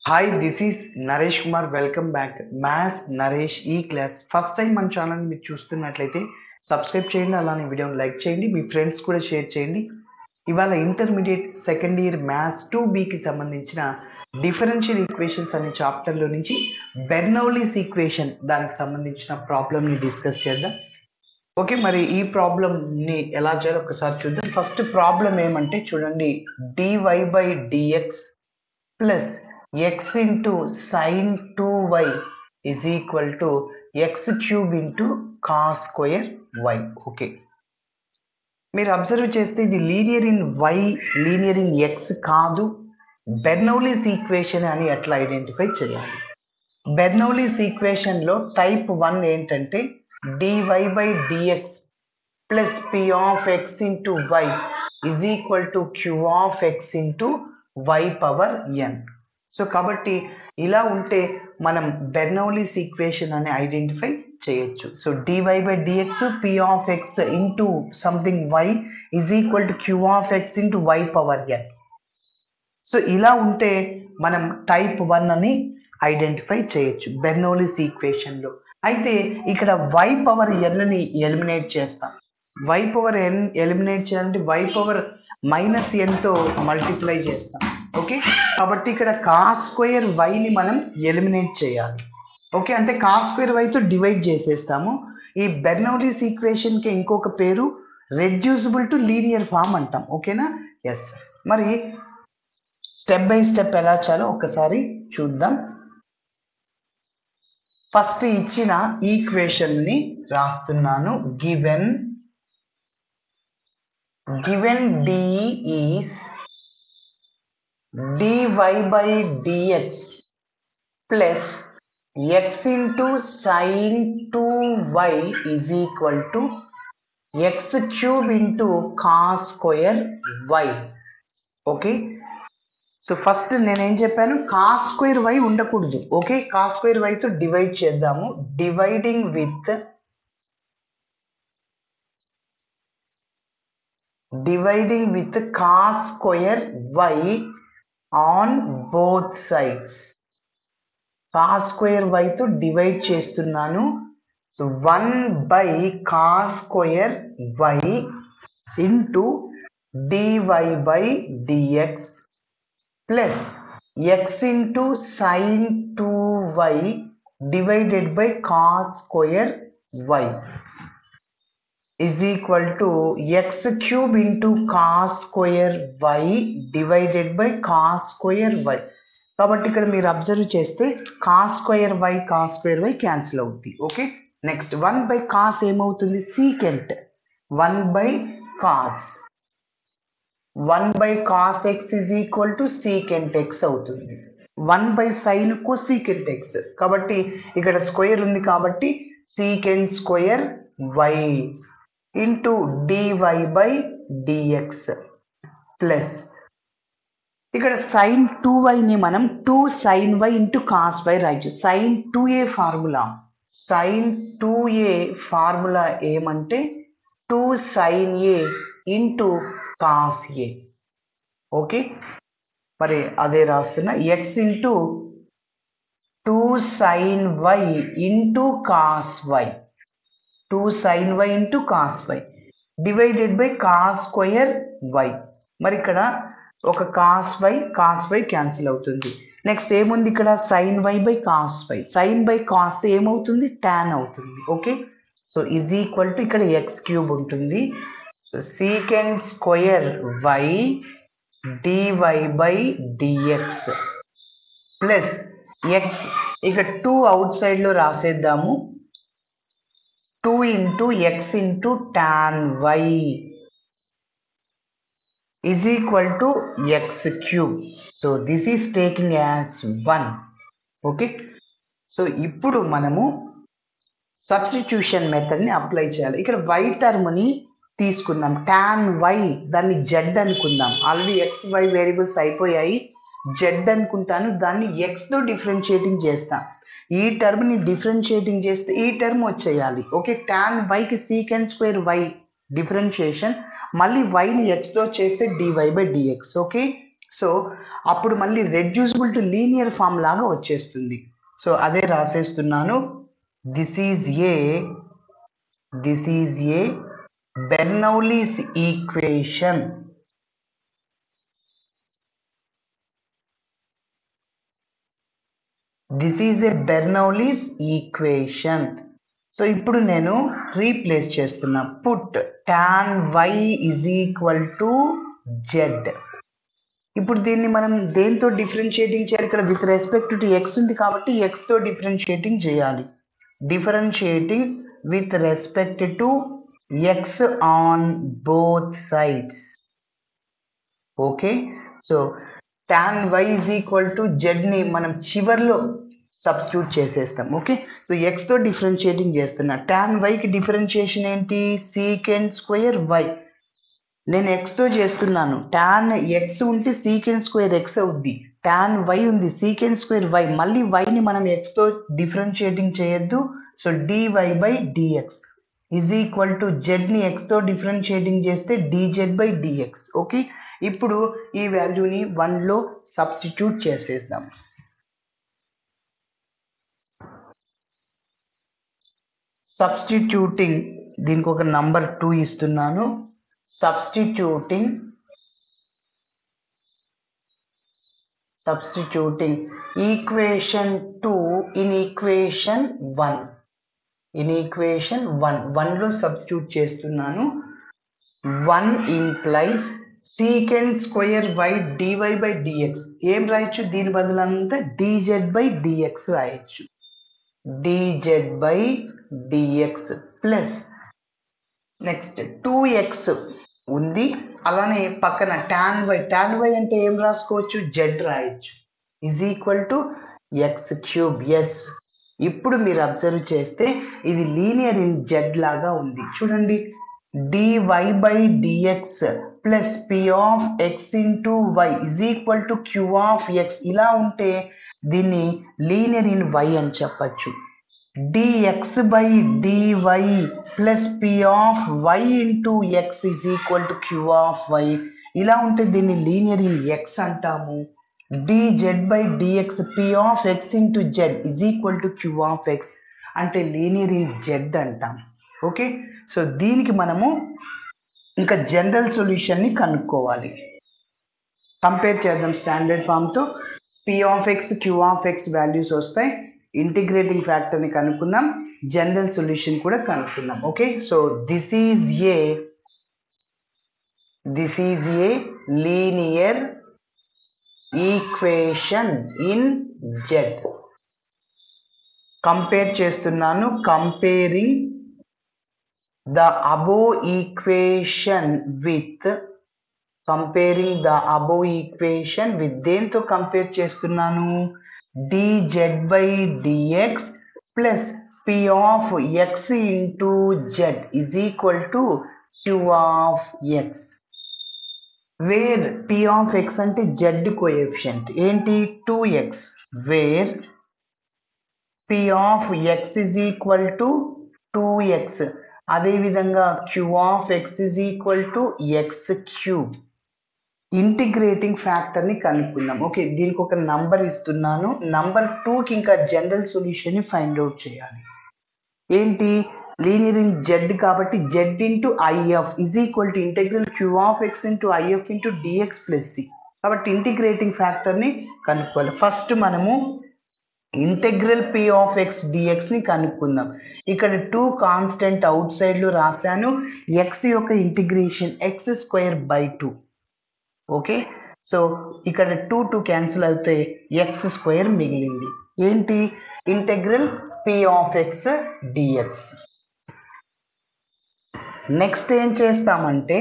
Hi this is Naresh Kumar. Welcome back maths Naresh ఈ class. First time మన channel మీరు చూస్తున్నట్లయితే సబ్స్క్రైబ్ చేయండి, అలానే వీడియోని లైక్ చేయండి, మీ ఫ్రెండ్స్ కూడా షేర్ చేయండి. ఇవాళ ఇంటర్మీడియట్ సెకండ్ ఇయర్ మ్యాథ్స్ 2Bకి సంబంధించిన డిఫరెన్షియల్ ఈక్వేషన్స్ అనే చాప్టర్లో నుంచి బెర్నౌలీస్ ఈక్వేషన్ దానికి సంబంధించిన ప్రాబ్లమ్ని డిస్కస్ చేద్దాం. ఓకే, మరి ఈ ప్రాబ్లమ్ని ఎలా చేయాలో ఒకసారి చూద్దాం. ఫస్ట్ ప్రాబ్లం ఏమంటే చూడండి, dy/dx plus x into sin 2y is equal to x cube into cos square y. Okay, మీరు అబ్జర్వ్ చేస్తే ఇది linear in y, linear in x కాదు. బెర్నౌలీస్ ఈక్వేషన్ అని ఎట్లా ఐడెంటిఫై చేయాలి? బెర్నౌలీస్ ఈక్వేషన్లో టైప్ 1 ఏంటంటే dy/dx plus p of x into y is equal to q of x into y power n. So కాబట్టి ఇలా ఉంటే మనం బెర్నౌలీస్ ఈక్వేషన్ అని ఐడెంటిఫై చేయొచ్చు. So dy/dx p of x into something y is equal to q of x into y power n. So ఇలా ఉంటే మనం type 1 అని ఐడెంటిఫై చేయొచ్చు బెర్నౌలీస్ ఈక్వేషన్లో. అయితే ఇక్కడ y పవర్ n ఎలిమినేట్ చేస్తాం. y పవర్ n ఎలిమినేట్ చేయాలంటే y పవర్ మైనస్ nతో మల్టిప్లై చేస్తాం. ఓకే, కాబట్టి ఇక్కడ కాస్ స్క్వేర్ వైని మనం ఎలిమినేట్ చేయాలి. ఓకే, అంటే కాస్ స్క్వేర్ వైతో డివైడ్ చేసేస్తాము. ఈ బెర్నౌలీస్ ఈక్వేషన్కి ఇంకొక పేరు రెడ్యూసిబుల్ టు లీనియర్ ఫామ్ అంటాం. ఓకేనా? ఎస్. మరి స్టెప్ బై స్టెప్ ఎలా చేయాలో ఒకసారి చూద్దాం. ఫస్ట్ ఇచ్చిన ఈక్వేషన్ని రాస్తున్నాను. Given d is dy/dx plus x into sin 2y is equal to x cube into cos square y. Okay, so first నేనేం చెప్పాను, కాస్ స్క్వేర్ y ఉండకూడదు. ఓకే, కాస్ స్క్వేర్ y తో డివైడ్ చేద్దాము. Dividing with cos square y on both sides. Cos square y తో divide చేస్తున్నాను. So 1/cos square y into dy/dx plus x into sin 2y divided by cos square y is equal to x cube into cos square y divided by cos square y. కాబట్టి ఇక్కడ మీరు observe చేస్తే cos square y cancel అవుతుంది. Okay, next 1/cos ఏమవుతుంది? Secant 1/cos x is equal to secant x అవుతుంది. 1/sin cosecant x, కాబట్టి ఇక్కడ square ఉంది కాబట్టి secant square y into dy/dx plus ఇక్కడ సైన్ 2yని మనం 2sin y into cos y రాయచ్చు. సైన్ 2a ఫార్ములా ఏమంటే 2sin a into cos a. Okay, మరి అదే రాస్తున్నా. x into 2sin y into cos y, 2sin y into cos y divided by cos square y. మరి ఇక్కడ ఒక cos y cancel అవుతుంది. Next ఏముంది ఇక్కడ? sin y by cos y. sin by cos ఏమవుతుంది? tan అవుతుంది. Okay, so is equal to ఇక్కడ x cube ఉంటుంది. So secant square y dy/dx plus x, ఇక్కడ 2 అవుట్ సైడ్లో రాసేద్దాము. 2 into x into tan y is equal to x cube. So this is taking as 1. Okay, so ఇప్పుడు మనము substitution మెథడ్ని apply చేయాలి. ఇక్కడ y టర్మ్ని తీసుకుందాం. tan y దాన్ని z అనుకుందాం. Already x y variables అయిపోయాయి. z అనుకుంటాను, దాన్ని xతో డిఫరెన్షియేటింగ్ చేస్తాం. ఈ టర్మ్ని డిఫరెన్షియేటింగ్ చేస్తే ఈ టర్మ్ వచ్చేయాలి. ఓకే, tan yకి సీకెంట్ స్క్వేర్ y డిఫరెన్షియేషన్, మళ్ళీ yని xతో చేస్తే dy/dx. ఓకే, సో అప్పుడు మళ్ళీ రెడ్యూసిబుల్ టు లీనియర్ ఫామ్ లాగా వచ్చేస్తుంది. సో అదే రాసేస్తున్నాను. This is a Bernoulli's equation. This is a Bernoulli's equation. So ఇప్పుడు నేను రీప్లేస్ చేస్తున్నా. Put tan y is equal to z. ఇప్పుడు దీన్ని మనం దేంతో డిఫరెన్షియేటింగ్ చేయాలి? ఇక్కడ విత్ రెస్పెక్ట్ టు ఎక్స్ ఉంది కాబట్టి ఎక్స్తో డిఫరెన్షియేటింగ్ చేయాలి. Differentiating with respect to x on both sides. Okay, so tan y is equal to జెడ్ని మనం చివర్లో సబ్స్టిట్యూట్ చేసేస్తాం. ఓకే, సో ఎక్స్తో డిఫరెన్షియేటింగ్ చేస్తున్నా. tan yకి డిఫరెన్షియేషన్ ఏంటి? Secant square y. నేను ఎక్స్తో చేస్తున్నాను. tan x ఉంటే సీకెండ్ స్క్వేర్ ఎక్స్ అవుద్ది. tan y ఉంది, సీకెండ్ స్క్వేర్ వై. మళ్ళీ వైని మనం ఎక్స్తో డిఫరెన్షియేటింగ్ చేయొద్దు. So dy/dx is equal to జెడ్ని ఎక్స్తో డిఫరెన్షియేటింగ్ చేస్తే dz/dx. ఓకే, ఇప్పుడు ఈ వాల్యూని 1లో సబ్స్టిట్యూట్ చేసేద్దాం. సబ్స్టిట్యూటింగ్, దీనికి ఒక నంబర్ 2 ఇస్తున్నాను. Substituting equation 2 in equation 1. In equation 1లో సబ్స్టిట్యూట్ చేస్తున్నాను. 1 implies second square why dy/dx. ఏం రాయొచ్చు? దీని బదులంతా dz/dx రాయొచ్చు. dz/dx ప్లస్ నెక్స్ట్ 2x ఉంది. అలానే పక్కన tan y అంటే ఏం రాసుకోవచ్చు? z రాయొచ్చు. Is equal to x³ yes. ఇప్పుడు మీరు అబ్జర్వ్ చేస్తే ఇది లీనియర్ ఇన్ z లాగా ఉంది. చూడండి, dy/dx plus p of x into y is equal to q of x. ఇలా ఉంటే దీన్ని లీనియర్ ఇన్ y అని చెప్పచ్చు. dx/dy plus p of y into x is equal to q of y. ఇలా ఉంటే దీన్ని లీనియర్ ఇన్ x అంటాము. dz/dx p of x into z is equal to q of x అంటే linear in z అంటాం. Okay, so దీనికి మనము ఇంకా general సొల్యూషన్ని కనుక్కోవాలి. కంపేర్ చేద్దాం స్టాండర్డ్ ఫామ్తో. p of x q of x values వస్తాయి. ఇంటిగ్రేటింగ్ ఫ్యాక్టర్ని కనుక్కుందాం, జనరల్ సొల్యూషన్ కూడా కనుక్కుందాం. Okay, so this is a linear equation in z. Compare చేస్తున్నాను. Comparing the above equation with దేంతో కంపేర్ చేస్తున్నాను? dz/dx plus p of x into z is equal to q of x. Where p of x అంటే z coefficient ఏంటి? 2x. Where p of x is equal to 2x. అదేవిధంగా q of x is equal to x³. Integrating ఫ్యాక్టర్ని కనుక్కుందాం. Okay, దీనికి ఒక number ఇస్తున్నాను. Number 2కి ఇంకా జనరల్ సొల్యూషన్ని ఫైండ్ అవుట్ చేయాలి. ఏంటి? లీనియర్ ఇన్ z కాబట్టి z into if is equal to integral q of x into if into dx plus c. కాబట్టి ఇంటిగ్రేటింగ్ ఫ్యాక్టర్ని కనుక్కోవాలి. ఫస్ట్ మనము ఇంటెగ్రల్ p ఆఫ్ x dxని కనుక్కుందాం. ఇక్కడ 2 కాన్స్టెంట్ అవుట్ సైడ్లో రాశాను. x యొక్క ఇంటిగ్రేషన్ x²/2. ఓకే, సో ఇక్కడ 2 క్యాన్సిల్ అవుతే x² మిగిలింది. ఏంటి? Integral p of x dx. Next ఏం చేస్తామంటే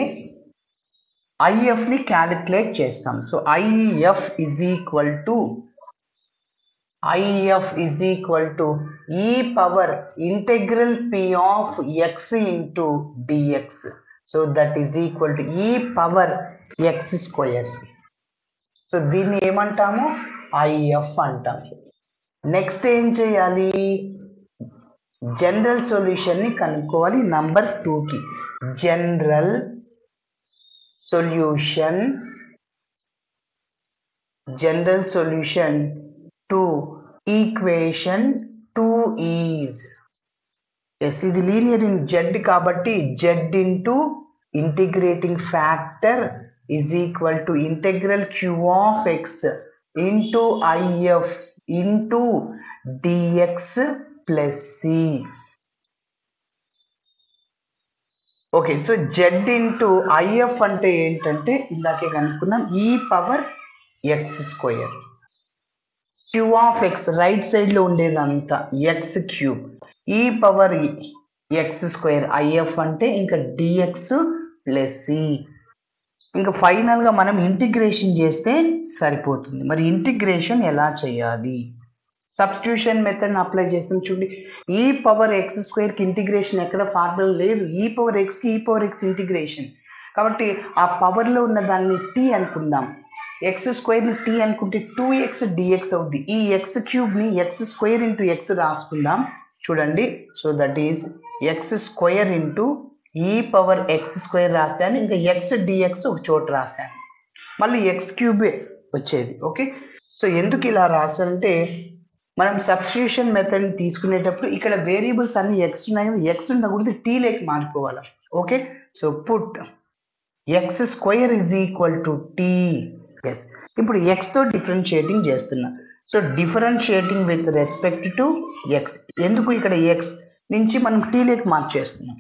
ifని క్యాలిక్యులేట్ చేస్తాం. So if is equal to e power integral p of x into dx. So that is equal to e power x². So దీన్ని ఏమంటాము? if అంటాము. Next ఏం చేయాలి? General సొల్యూషన్ని కనుక్కోవాలి. నంబర్ 2కి general solution General solution to equation 2 is, yes, ఇది linear in z కాబట్టి z into integrating factor is equal to integral q of x into if into dx plus c. Okay, so z into if అంటే ఏంటంటే ఇందాకే కనుక్కున్నాం e power x square. Q of x right side లో ఉండేదంతా x cube, e power x square if అంటే ఇంకా dx plus C. ఇంకా final గా మనం ఇంటిగ్రేషన్ చేస్తే సరిపోతుంది. మరి ఇంటిగ్రేషన్ ఎలా చేయాలి? సబ్స్టిట్యూషన్ మెథడ్ అప్లై చేస్తాం. చూడండి, ఈ పవర్ ఎక్స్ స్క్వేర్ కి ఇంటిగ్రేషన్ ఎక్కడ ఫార్ములా లేదు. ఈ పవర్ ఎక్స్ కి ఈ పవర్ ఎక్స్ ఇంటిగ్రేషన్ కాబట్టి ఆ పవర్ లో ఉన్న దాన్ని టీ అనుకుందాం. ఎక్స్ స్క్వేర్ ని టీ అనుకుంటే 2x dx అవుద్ది. ఈ ఎక్స్ క్యూబ్ ని ఎక్స్ స్క్వేర్ ఇంటూ ఎక్స్ రాసుకుందాం. చూడండి, so that is X square into e power x square రాశాను, ఇంకా ఎక్స్ డిఎక్స్ ఒక చోట రాశాను, మళ్ళీ ఎక్స్ క్యూబే వచ్చేది. ఓకే, సో ఎందుకు ఇలా రాసానంటే మనం సబ్స్టిట్యూషన్ మెథడ్ తీసుకునేటప్పుడు ఇక్కడ వేరియబుల్స్ అన్ని ఎక్స్ ఉన్నాయి, ఎక్స్ ఉండకూడదు, టీ లేక మారిపోవాలి. Okay, so put x square is equal to t. Yes, ఇప్పుడు ఎక్స్ తో డిఫరెన్షియేటింగ్ చేస్తున్నా. So differentiating with respect to x. ఎందుకు ఇక్కడ ఎక్స్ నుంచి మనం టీ లేక మార్చేస్తున్నాం.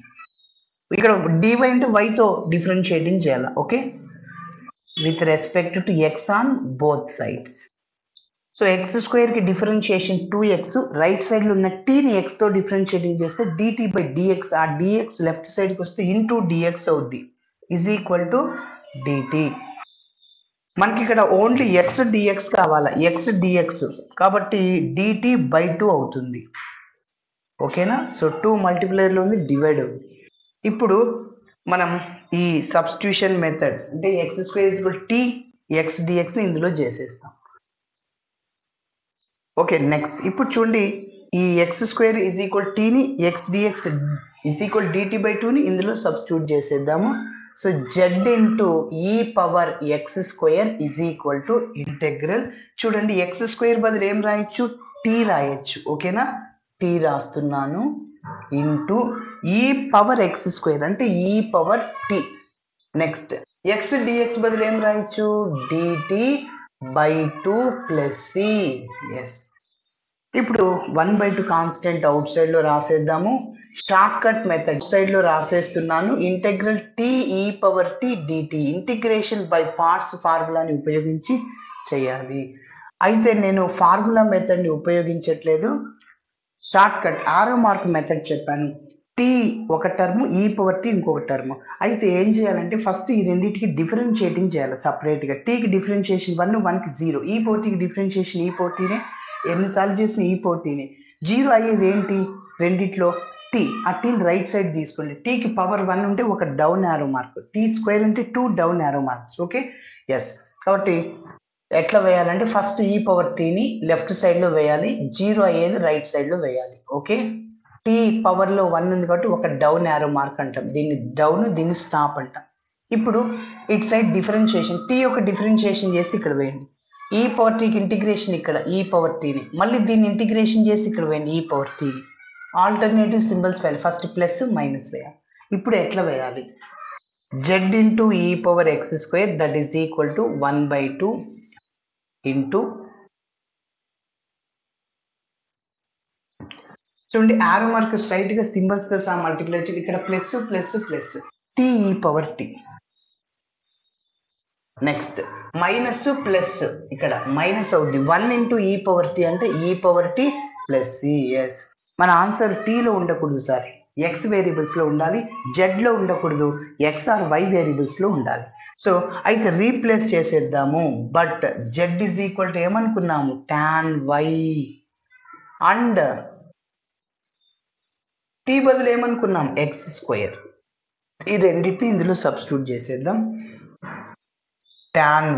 ఇక్కడ డివై అంటే వైతో డిఫరెన్షియేటింగ్ చేయాలి. Okay, with respect to x on both sides. So X square కి డిఫరెన్షియేషన్ 2x, రైట్ సైడ్ లో ఉన్న టీని ఎక్స్ తో డిఫరెన్షియేటింగ్ చేస్తే dt బై dx, ఆ dx లెఫ్ట్ సైడ్ కి వస్తే ఇంటూ dx అవుద్ది, ఈజ్ ఈక్వల్ టు dt. మనకి ఇక్కడ ఓన్లీ ఎక్స్ dx కావాలా, ఎక్స్ dx కాబట్టి dt బై 2 అవుతుంది. ఓకేనా, సో 2 మల్టిప్లైర్ లో ఉంది, డివైడ్ అవుతుంది. ఇప్పుడు మనం ఈ సబ్స్టిట్యూషన్ మెథడ్ అంటే x square is equal T x dx ని ఇందులో చేసేస్తాం. ఓకే, నెక్స్ట్ ఇప్పుడు చూడండి, ఈ ఎక్స్ స్క్వేర్ ఈజ్ ఈక్వల్ టీని x dx is equal dt by 2ని ఇందులో సబ్స్టిట్యూట్ చేసేద్దాము. So Z into e power x square is equal to integral. చూడండి, ఎక్స్ స్క్వేర్ బదులు ఏం రాయొచ్చు, టీ రాయొచ్చు. ఓకేనా, టీ రాస్తున్నాను into e power x square అంటే e power tea. Next x dx బదులు ఏం రాయొచ్చు, dt by 2 plus C. Yes, ఇప్పుడు 1/2 కాన్స్టెంట్ అవుట్ సైడ్ లో రాసేద్దాము. షార్ట్ కట్ మెథడ్ సైడ్ లో రాసేస్తున్నాను. Integral t e power t dt, integration by parts ఫార్ములాని ఉపయోగించి చేయాలి. అయితే నేను ఫార్ములా మెథడ్ ని ఉపయోగించట్లేదు, short cut arrow mark method చెప్పాను. టీ ఒక టర్మ్, ఈ పవర్ టీ ఇంకొక టర్మ్. అయితే ఏం చేయాలంటే ఫస్ట్ ఈ రెండింటికి డిఫరెన్షియేటింగ్ చేయాలి సపరేట్గా. టీకి డిఫరెన్షియేషన్ 1, 1కి 0. ఈ పవర్ టీకి డిఫరెన్షియేషన్ ఈ పవర్ టీనే, ఎన్నిసార్లు చేసిన ఈ పవర్ టీనే. 0 అయ్యేది ఏంటి రెండిట్లో, టీ. ఆ టీని రైట్ సైడ్ తీసుకోండి. టీకి పవర్ 1 ఉంటే ఒక down arrow mark, T square ఉంటే 2 down arrow marks. Okay, yes, కాబట్టి ఎట్లా వేయాలంటే ఫస్ట్ ఈ పవర్ టీని లెఫ్ట్ సైడ్ లో వేయాలి, 0 అయ్యేది రైట్ సైడ్ లో వేయాలి. ఓకే, టీ పవర్ లో 1 ఉంది కాబట్టి ఒక డౌన్ యారో మార్క్ అంటాం, దీన్ని డౌన్, దీన్ని స్టాప్ అంటాం. ఇప్పుడు ఇట్ సైడ్ డిఫరెన్షియేషన్, టీ యొక్క డిఫరెన్షియేషన్ చేసి ఇక్కడ వేయండి. ఈ పవర్ టీకి ఇంటిగ్రేషన్ ఇక్కడ ఈ పవర్ టీని, మళ్ళీ దీన్ని ఇంటిగ్రేషన్ చేసి ఇక్కడ వేయండి ఈ పవర్ టీని. ఆల్టర్నేటివ్ సింబల్స్ వేయాలి, ఫస్ట్ ప్లస్ మైనస్ వేయాలి. ఇప్పుడు ఎట్లా వేయాలి, Z into e power x square that is equal to 1/2 into, చూడండి యారో మార్క్ స్ట్రైట్ గా సింబల్స్ తో సహా మల్టిప్లై చేయాలి. ఇక్కడ plus plus plus T e power tea. Next minus plus, ఇక్కడ మైనస్ అవుద్ది, 1 ఇంటూ ఈ పవర్ టీ అంటే e power T plus C. Yes, మన ఆన్సర్ టీలో ఉండకూడదు సార్, ఎక్స్ వేరియబుల్స్ లో ఉండాలి, జెడ్ లో ఉండకూడదు, ఎక్స్ ఆర్ వై వేరియబుల్స్ లో ఉండాలి. సో అయితే రీప్లేస్ చేసేద్దాము. But z is equal to ఏమనుకున్నాము, టాన్ వై, అండ్ టీ బదులు ఏమనుకున్నాం, ఎక్స్ స్క్వేర్. ఈ రెండింటిని ఇందులో సబ్స్టిట్యూట్ చేసేద్దాం. Tan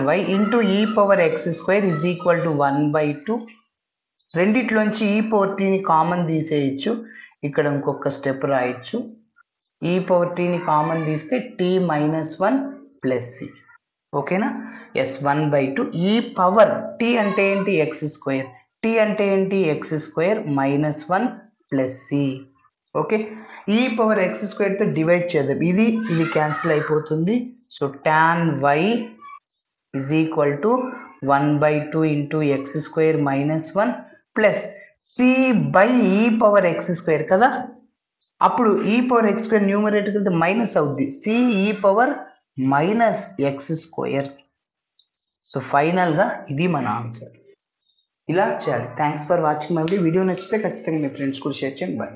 y into e power x square is equal to 1/2. రెండిట్లోంచి ఈ పవర్ టీని కామన్ తీసేయచ్చు, ఇక్కడ ఇంకొక స్టెప్ రాయొచ్చు. ఈ పవర్ టీని కామన్ తీస్తే టీ -1 ప్లస్ సి. ఓకేనా? ఎస్ 1/2 ఈ పవర్ టీ అంటే ఏంటి ఎక్స్ స్క్వేర్, టీ అంటే ఏంటి x square minus 1 plus C. Okay, e power x స్క్వేర్తో డివైడ్ చేద్దాం, ఇది క్యాన్సిల్ అయిపోతుంది. So tan y is equal to 1/2 into x square minus 1 plus C by e power x square కదా. అప్పుడు ఈ power x square న్యూమరేటర్కి వెళ్తే minus అవుద్ది, C ఈ power minus X square. So ఫైనల్గా ఇది మన ఆన్సర్. ఇలా చేయాలి. Thanks for watching my video. నచ్చితే ఖచ్చితంగా మీ ఫ్రెండ్స్ కూడా షేర్ చేయండి. బాయ్.